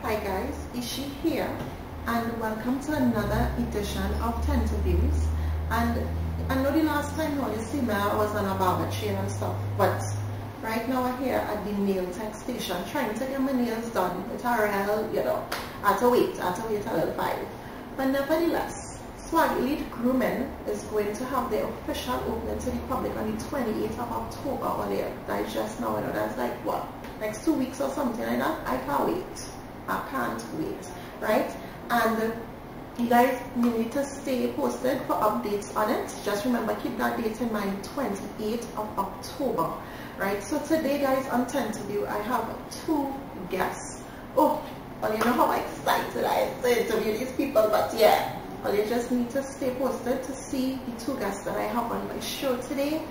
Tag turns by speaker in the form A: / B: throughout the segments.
A: Hi guys, Ishi here and welcome to another edition of 10Terviews. And I know the last time you see me I was on a barber chain and stuff, but right now I'm here at the nail tech station trying to get my nails done with a real, I have to wait a little while. But nevertheless, Swag Elite Grooming is going to have their official opening to the public on the 28th of October or there. That's just now, that's like what? Next 2 weeks or something like that. I can't wait. I can't wait, right? And you guys need to stay posted for updates on it. Just remember, keep that date in mind, 28th of October, right? So today, guys, on 10Terview, I have 2 guests. Oh, well, you know how excited I am to interview these people, but yeah, well, you just need to stay posted to see the 2 guests that I have on my show today,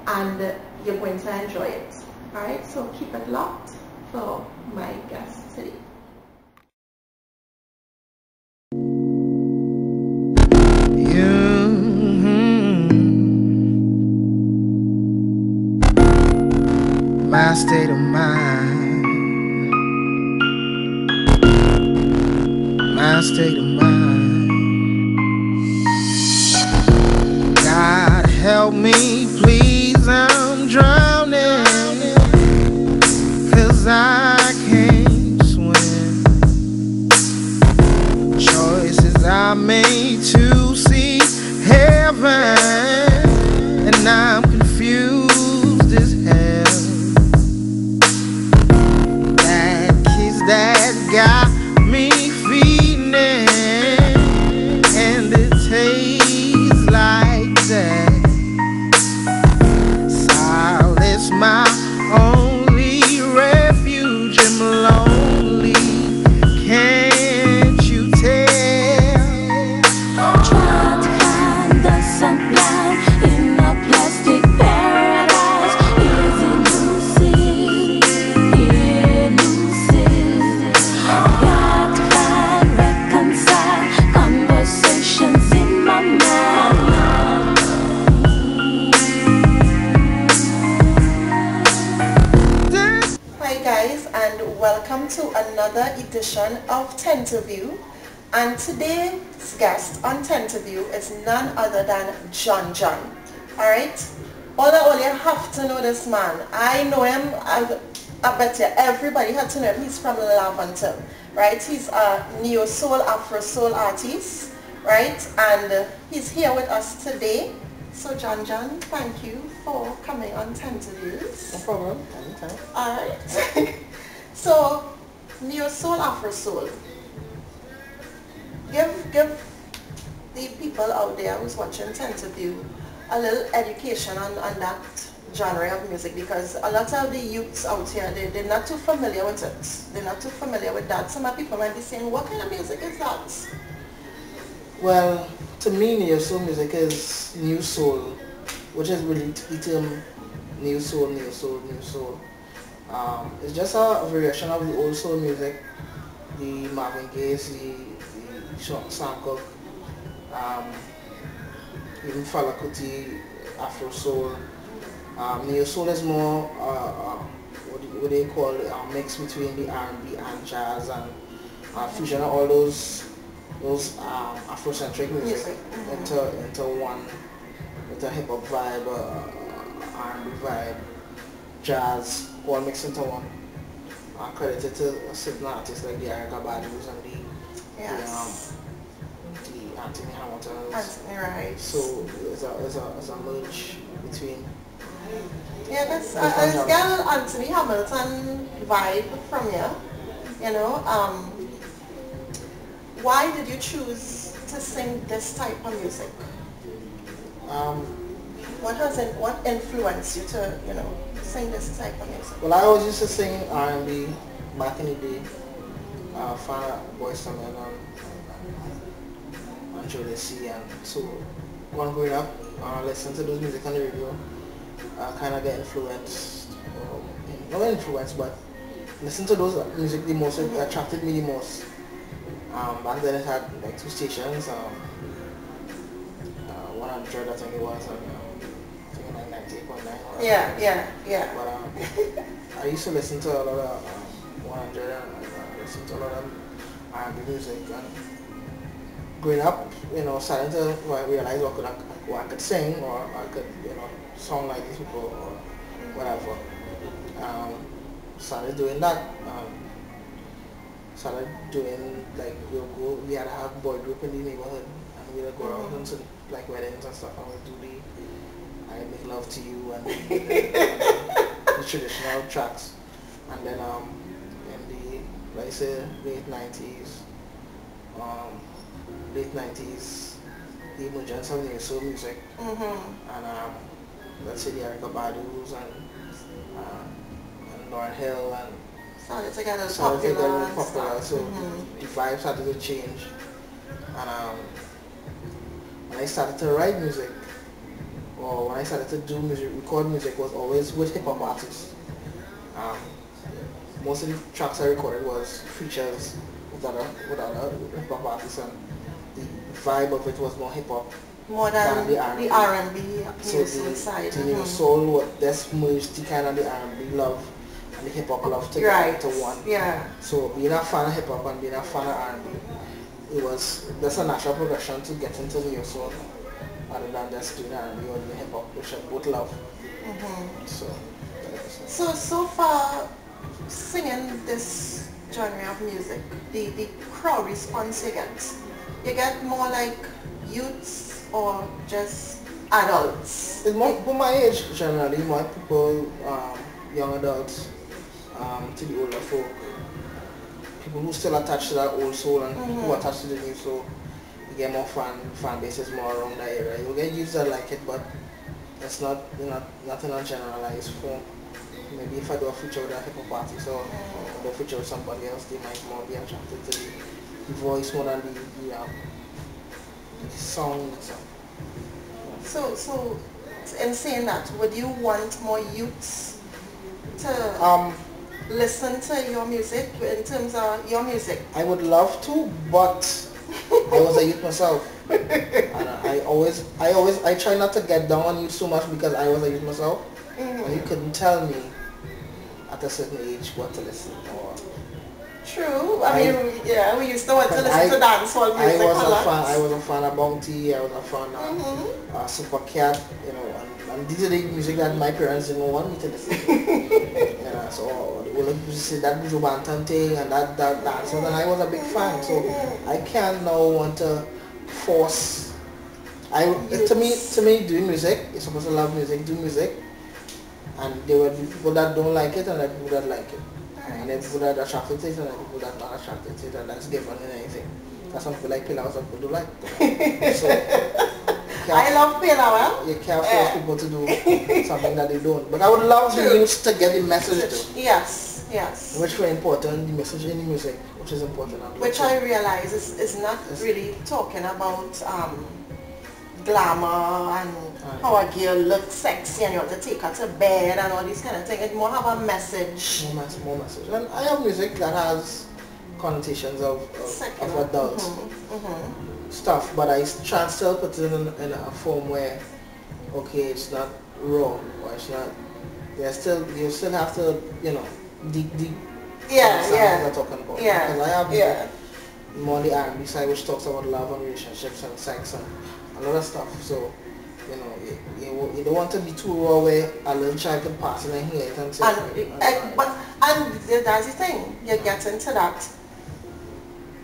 A: and you're going to enjoy it. All right, so keep it locked for my guests today.
B: My state of mind, my state of mind. God help me, please, I'm drowning, 'cause I can't swim. Choices I made to see heaven, and I'm confused as hell. That got me feeling, and it tastes like that. Solace my only refuge. I'm lonely, can't you tell?
C: Trying to find the sunlight in a plastic paradise. Is elusive, elusive. Got to find, reconcile conversations in my mind.
A: Hi guys, and welcome to another edition of 10Terview. And today's guest on 10Terview is none other than John. Alright? All you have to know this man. I know him, I bet you everybody had to know him. He's from Laventille, right? He's a Neo-Soul, Afro-Soul artist, right? And he's here with us today. So John, thank you for coming on 10Terviews.
B: No problem, anytime.
A: Alright. So, Neo-Soul, Afro-Soul. Give the people out there who's watching 10Terview a little education on that genre of music, because a lot of the youths out here, they're not too familiar with it. They're not too familiar with that. Some people might be saying, what kind of music is that?
D: Well, to me, Neo-Soul music is new soul, which is really the term new soul. It's just a variation of the old soul music, the Marvin Gaye's, the Sam Cooke, even Fela Kuti, Afro soul. Neo-Soul is more what they call a mix between the R&B and jazz and fusion of all those Afrocentric music into one, with a hip hop vibe, R&B vibe, jazz, all mixed into one. Credited to certain artists like the Erica Badu's and the Anthony Hamilton's.
A: Anthony, right.
D: So it's a merge between.
A: Yeah, that's it's got an Anthony Hamilton vibe from you. You know, why did you choose to sing this type of music? What influenced you to, sing this type of music?
D: Well, I always used to sing R&B back in the day. Fan of Boyz II Men and Jodeci, and so when growing up, listening to those music on the radio, kind of get influenced. Not influenced, but listen to those music the most. It attracted me the most. Back then it had like 2 stations. 100, I think it was, I think like 98.9.
A: Yeah.
D: But I used to listen to a lot of 100 and listen to a lot of R&B music. And growing up, starting to realize what I could sing, or I could, song like these people or whatever. Started doing that. Started doing, like, we had to have a boy group in the neighborhood, and we would go around into like weddings and stuff, and we'd do the I Make Love to You and the traditional tracks. And then in the, like I say, late 90s, the emergence of Neo-Soul music, and let's say the Erica Badu's and Lauren Hill, and
A: started to get
D: popular, so the vibe started to change. And when I started to write music, or when I started to do music, record music, was always with hip-hop artists. Most of the tracks I recorded was features with other hip-hop artists, and the vibe of it was more hip-hop
A: more than the R&B side.
D: The Neo-Soul, that's merged the kind of the R&B love and the hip-hop love together into one.
A: Yeah.
D: So being a fan of hip-hop and being a fan of R&B, that's a natural progression to get into Neo-Soul, other than just doing R&B or doing hip-hop, which I both love.
A: So far, singing this genre of music, the crowd response you get more like youths or just adults?
D: It's more for my age generally, more people, young adults, to the older folk, people who still attached to that old soul and who are attached to the new soul. You get more fan bases more around that area. You'll get users that like it, but it's nothing on generalized form. Maybe if I do a feature with a hip-hop artist or do a feature with somebody else, they might more be attracted to the voice more than the song itself.
A: So in saying that, would you want more youths to listen to your music in terms of your music?
D: I would love to, but I was a youth myself. And I try not to get down on youth so much because I was a youth myself. And you couldn't tell me at a certain age what to listen or.
A: True. I mean, yeah, we used to want to listen to dancehall music.
D: I was a fan of Bounty. I was a fan of Super Cat. And these are the music that my parents didn't want me to listen to. So they would say that Buju Banton thing and that dance, and I was a big fan. So I can't now want to force. To me, doing music, you're supposed to love music, do music, and there will be people that don't like it and there people that like it. And then people that are attracted to it and then people that are not attracted to it, and that's given in anything. That's some people like Pilau, some people do like. So
A: I love Pilau.
D: You can't force people to do something that they don't. But I would love the youth to get the message to.
A: Yes, yes.
D: Which is very important, the message in the music, which is important.
A: Which I realize is not really talking about glamour and how a girl looks sexy and you have to take her to bed and all these kind of things. It more have a message.
D: More message. And I have music that has connotations of adult stuff, but I try and still put it in a form where, okay, it's not raw, or it's not, you still have to, dig
A: I'm
D: talking about.
A: Yeah.
D: Because I have more the R&B side, which talks about love and relationships and sex and other stuff. So, you don't want to be too raw where a little child can pass in and hear it and say.
A: And that's the thing, you get into that.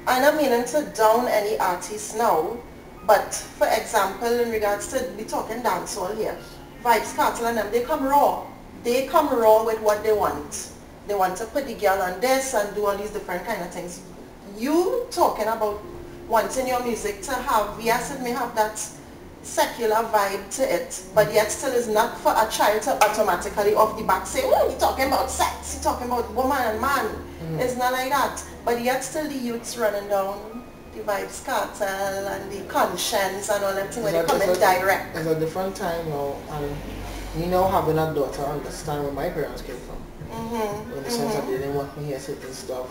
A: I'm not meaning to down any artist now, but for example, in regards to, we talking dancehall here, Vibes Cartel and them, they come raw. They come raw with what they want. They want to put the girl on this and do all these different kind of things. You talking about wanting your music to have, yes, it may have that secular vibe to it, but yet still is not for a child to automatically off the back say, oh, you're talking about sex, you're talking about woman and man. It's not like that. But yet still the youths running down the Vibes Cartel and the Conscience and all them things when they come in direct.
D: It's a different time now, and me now having a daughter, I understand where my parents came from. In the sense that they didn't want me to hear certain stuff.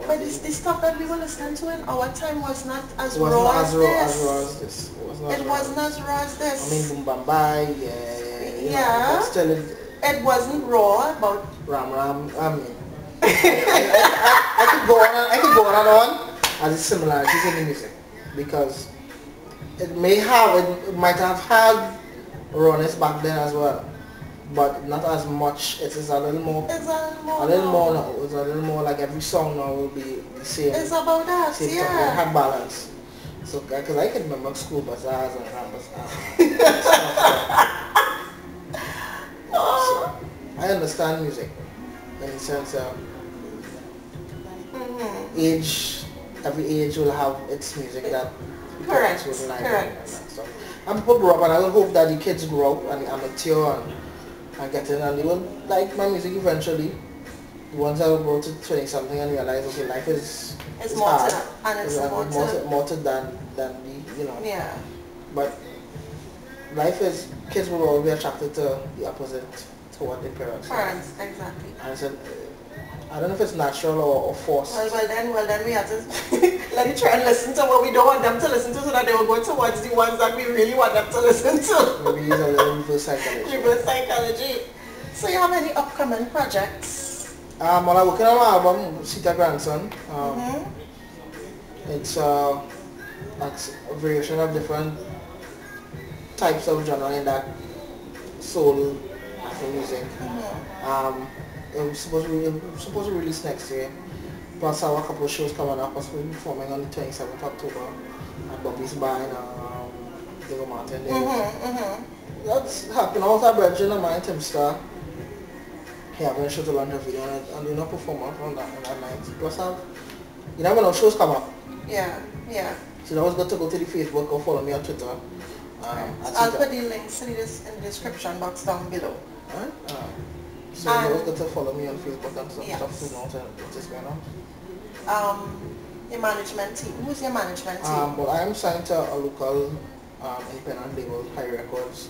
A: But this stuff that we were listening to in our time was not as raw as this. It wasn't as raw as this.
D: I mean, Boom Bam Bye,
A: yeah.
D: But still
A: it wasn't raw about
D: Ram Ram. I mean, I could go on and on. as its similarities in the music, because it might have had rawness back then as well, but not as much. It is a little more.
A: It's a
D: A little more now. It's a little more like every song now will be the same.
A: It's about that,
D: same
A: yeah.
D: Stuff. It had balance. So, because I can remember school bazaars and rambas. So, I understand music in the sense of age. Every age will have its music that
A: Correct.
D: will like
A: Correct.
D: and stuff. And people grow up, and I will hope that the kids grow up and are mature and get in, and they will like my music eventually. The ones that will grow to 20 something and realize, okay, life is
A: more
D: hard.
A: to that, and it's
D: more to than the, you know.
A: Yeah.
D: But life is, kids will always be attracted to the opposite to what their parents are.
A: Parents, exactly.
D: And I said, I don't know if it's natural or forced.
A: Well then we have to let it try and listen to what we don't want them to listen to, so that they will go towards the ones that we really want them to listen to.
D: Maybe it's a little reverse psychology.
A: Reverse psychology. So you have any upcoming projects?
D: Well, I'm working on my album, Citagrandson. It's a variation of different types of genre in that soul Afro music. It was supposed to release next year. Plus I have a couple of shows coming up. We'll be performing on the 27th October at Bobby's Bar in Diego Martin. That's happening. I also have Bridget and mine, Tim Star. Yeah, I'm going to show to London video and do not perform up on that night. Plus you never know, shows come up.
A: Yeah, yeah.
D: So it's always good to go to the Facebook or follow me on Twitter.
A: I'll put the links in the description box down below.
D: Alright? So it's always good to follow me on Facebook and stuff
A: Yes.
D: to know what is going on.
A: Your management team. Who's your management team?
D: Well, I am signed to a local independent label, High Records,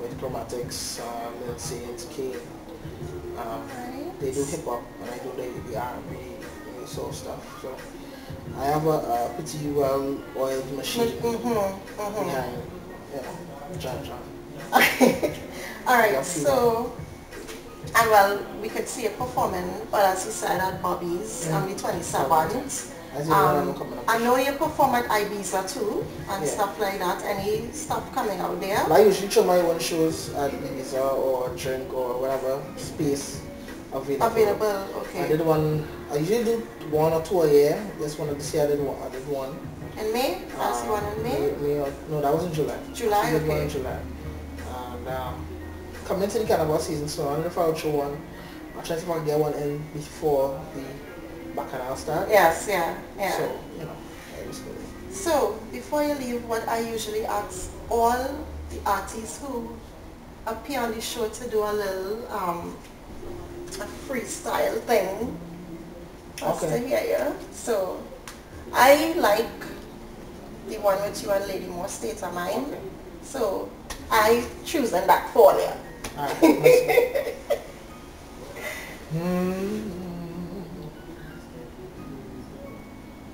D: with Chromatics, Lil Saints, Kane. They do hip hop and I do the R&B soul stuff. So I have a pretty well oiled machine behind, John.
A: Alright, so, and well, we could see it performing, but as you said, at Bobby's on the 27th. I know you perform at Ibiza too, and stuff like that. Any stuff coming out there?
D: I usually show my own shows at Ibiza or Drink or whatever space available.
A: Okay.
D: I usually do 1 or 2 a year. This one this year I did one.
A: In May? That's the one in May?
D: No, that was in July.
A: July,
D: okay. One in July. And coming to the Carnival season, so I don't know if I'll show one. I'll try to see if I can get one in before the Bacchanal start.
A: Yes, yeah.
D: So, you know,
A: so, before you leave, what I usually ask all the artists who appear on the show to do a little a freestyle thing. Just to hear you. So, I like the one with you and Lady More State of Mind.
D: Okay.
A: So, I choosing that for you.
D: Alright,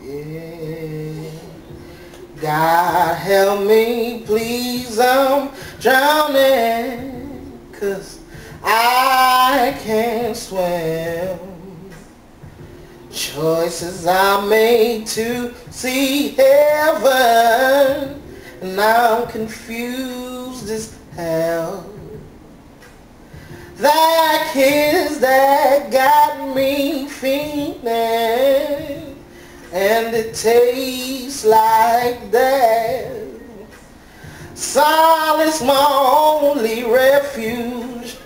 D: yeah. God help me, please, I'm drowning, 'cause I can't swim. Choices I made to see heaven, and I'm confused as hell. That kiss that got me feeling, and it tastes like that. Solace my only refuge.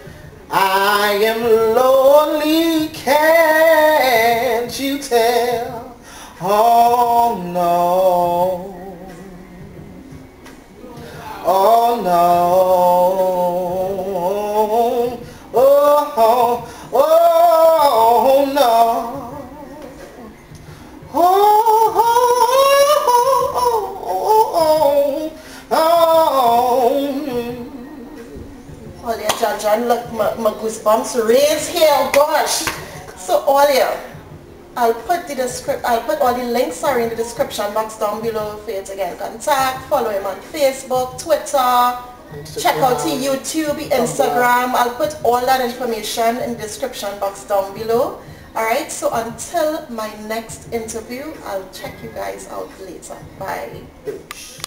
D: I am lonely, can't you tell? Oh no. Oh no. Oh, oh no.
A: All yeah, John, look, my goosebumps raised here, gosh. So all yeah, I'll put all the links are in the description box down below for you to get in contact. Follow him on Facebook, Twitter, check out his YouTube, Instagram. I'll put all that information in the description box down below. Alright, so until my next interview, I'll check you guys out later. Bye.
D: Peace.